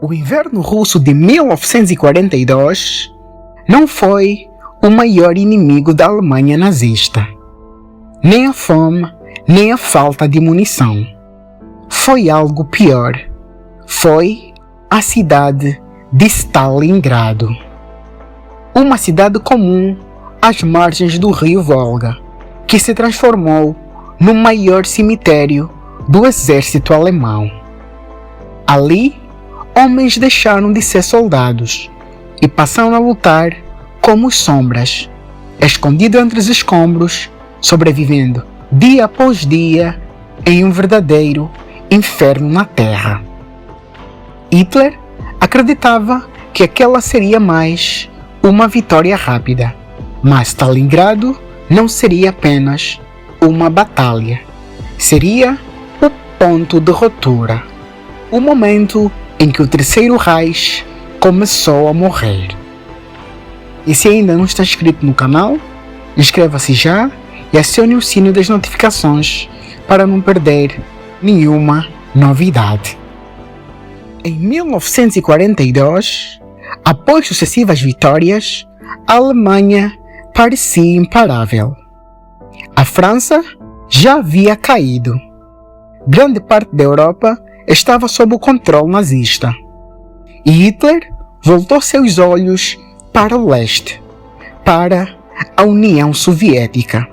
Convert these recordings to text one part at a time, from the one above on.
O inverno russo de 1942 não foi o maior inimigo da Alemanha nazista. Nem a fome, nem a falta de munição. Foi algo pior. Foi a cidade de Stalingrado. Uma cidade comum às margens do rio Volga, que se transformou no maior cemitério do exército alemão. Ali, homens deixaram de ser soldados e passaram a lutar como sombras, escondidos entre os escombros, sobrevivendo dia após dia em um verdadeiro inferno na terra. Hitler acreditava que aquela seria mais uma vitória rápida, mas Stalingrado não seria apenas uma batalha, seria o ponto de ruptura, o momento em que o Terceiro Reich começou a morrer. E se ainda não está inscrito no canal, inscreva-se já e acione o sino das notificações para não perder nenhuma novidade. Em 1942, após sucessivas vitórias, a Alemanha parecia imparável. A França já havia caído. Grande parte da Europa estava sob o controle nazista. E Hitler voltou seus olhos para o leste, para a União Soviética.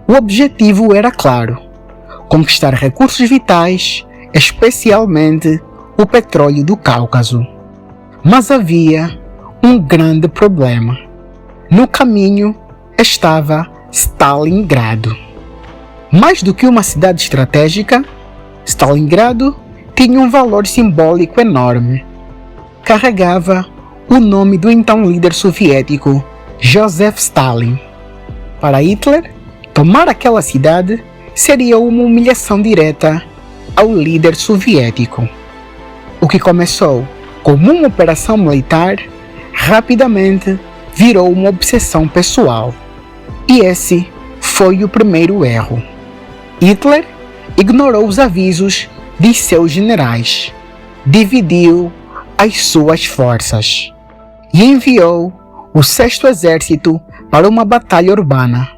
O objetivo era claro: conquistar recursos vitais, especialmente o petróleo do Cáucaso. Mas havia um grande problema. No caminho estava Stalingrado. Mais do que uma cidade estratégica, Stalingrado tinha um valor simbólico enorme. Carregava o nome do então líder soviético Joseph Stalin. Para Hitler, tomar aquela cidade seria uma humilhação direta ao líder soviético. O que começou como uma operação militar, rapidamente virou uma obsessão pessoal. E esse foi o primeiro erro. Hitler ignorou os avisos de seus generais, dividiu as suas forças e enviou o 6º Exército para uma batalha urbana,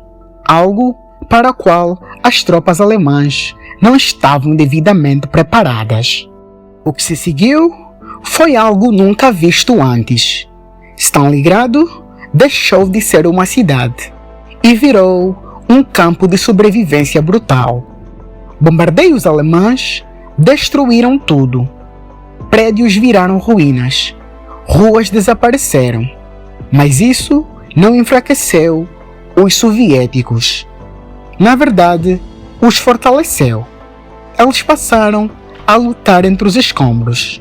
algo para o qual as tropas alemãs não estavam devidamente preparadas. O que se seguiu foi algo nunca visto antes. Stalingrado deixou de ser uma cidade e virou um campo de sobrevivência brutal. Bombardeios alemães destruíram tudo. Prédios viraram ruínas. Ruas desapareceram. Mas isso não enfraqueceu os soviéticos. Na verdade, os fortaleceu. Eles passaram a lutar entre os escombros.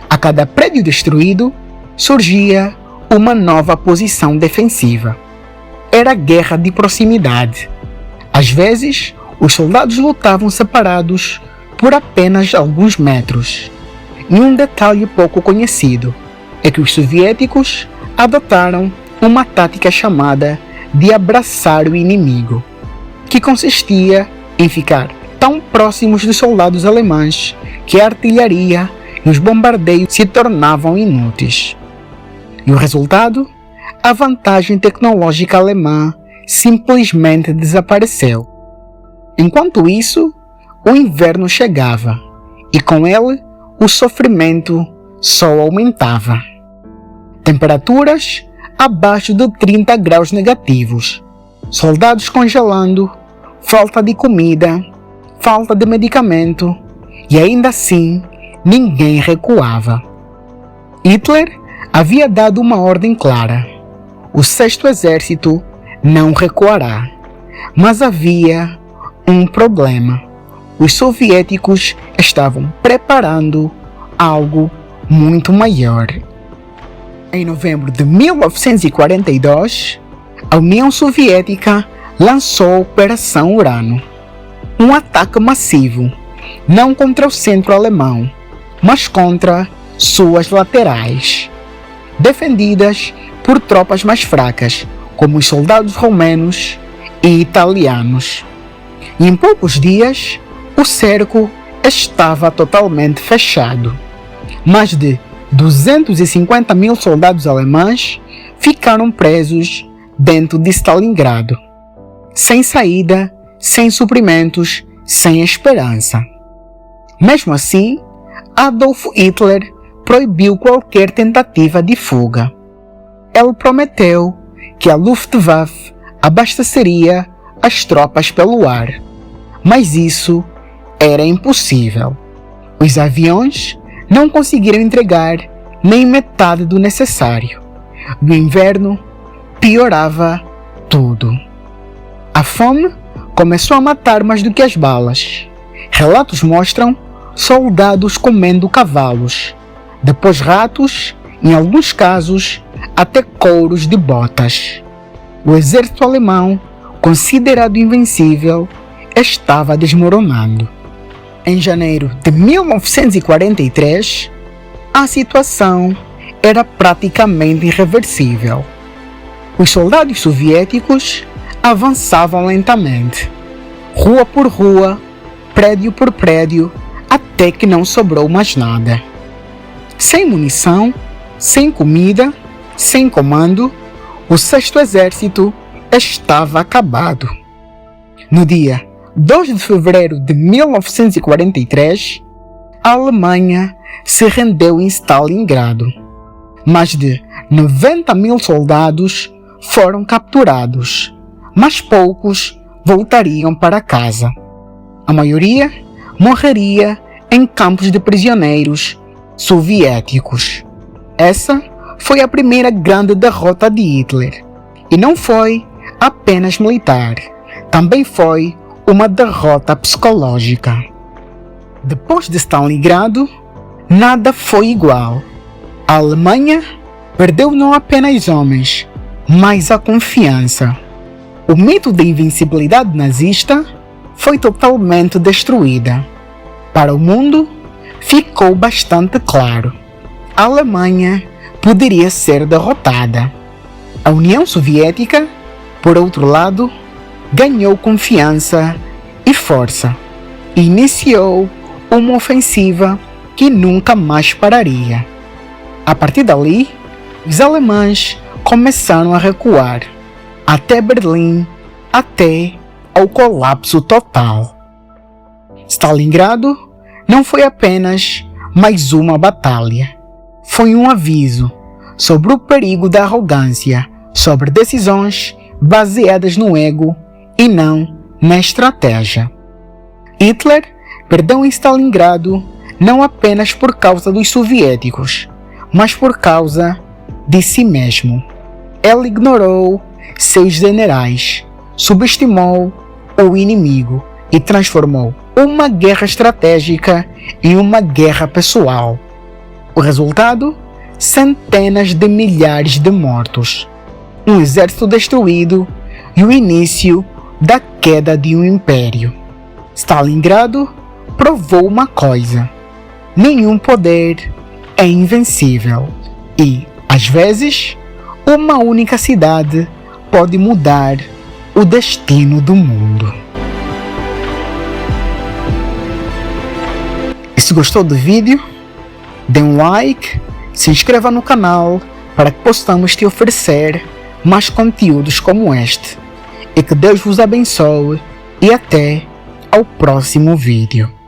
A cada prédio destruído, surgia uma nova posição defensiva. Era guerra de proximidade. Às vezes, os soldados lutavam separados por apenas alguns metros. E um detalhe pouco conhecido é que os soviéticos adotaram uma tática chamada de abraçar o inimigo, que consistia em ficar tão próximos dos soldados alemães que a artilharia e os bombardeios se tornavam inúteis. E o resultado? A vantagem tecnológica alemã simplesmente desapareceu. Enquanto isso, o inverno chegava, e com ele o sofrimento só aumentava. Temperaturas abaixo de 30 graus negativos, soldados congelando, falta de comida, falta de medicamento, e ainda assim ninguém recuava. Hitler havia dado uma ordem clara: o 6º Exército não recuará. Mas havia um problema. Os soviéticos estavam preparando algo muito maior. Em novembro de 1942, a União Soviética lançou a Operação Urano, um ataque massivo, não contra o centro alemão, mas contra suas laterais, defendidas por tropas mais fracas, como os soldados romanos e italianos. E em poucos dias, o cerco estava totalmente fechado. Mais de 250 mil soldados alemães ficaram presos dentro de Stalingrado, sem saída, sem suprimentos, sem esperança. Mesmo assim, Adolf Hitler proibiu qualquer tentativa de fuga. Ele prometeu que a Luftwaffe abasteceria as tropas pelo ar, mas isso era impossível. Os aviões não conseguiram entregar nem metade do necessário. O inverno piorava tudo. A fome começou a matar mais do que as balas. Relatos mostram soldados comendo cavalos, depois ratos, em alguns casos até couros de botas. O exército alemão, considerado invencível, estava desmoronando. Em janeiro de 1943, a situação era praticamente irreversível. Os soldados soviéticos avançavam lentamente, rua por rua, prédio por prédio, até que não sobrou mais nada. Sem munição, sem comida, sem comando, o Sexto Exército estava acabado. No dia 2 de fevereiro de 1943, a Alemanha se rendeu em Stalingrado. Mais de 90 mil soldados foram capturados, mas poucos voltariam para casa. A maioria morreria em campos de prisioneiros soviéticos. Essa foi a primeira grande derrota de Hitler. E não foi apenas militar, também foi uma derrota psicológica. Depois de Stalingrado, nada foi igual. A Alemanha perdeu não apenas homens, mas a confiança. O mito da invencibilidade nazista foi totalmente destruída. Para o mundo, ficou bastante claro: a Alemanha poderia ser derrotada. A União Soviética, por outro lado, ganhou confiança e força e iniciou uma ofensiva que nunca mais pararia. A partir dali, os alemães começaram a recuar até Berlim, até ao colapso total. Stalingrado não foi apenas mais uma batalha. Foi um aviso sobre o perigo da arrogância, sobre decisões baseadas no ego e não na estratégia. Hitler perdeu em Stalingrado não apenas por causa dos soviéticos, mas por causa de si mesmo. Ele ignorou seus generais, subestimou o inimigo e transformou uma guerra estratégica em uma guerra pessoal. O resultado? Centenas de milhares de mortos, um exército destruído e o início da queda de um império. Stalingrado provou uma coisa: nenhum poder é invencível e, às vezes, uma única cidade pode mudar o destino do mundo. E se gostou do vídeo, dê um like, se inscreva no canal para que possamos te oferecer mais conteúdos como este. E que Deus vos abençoe e até ao próximo vídeo.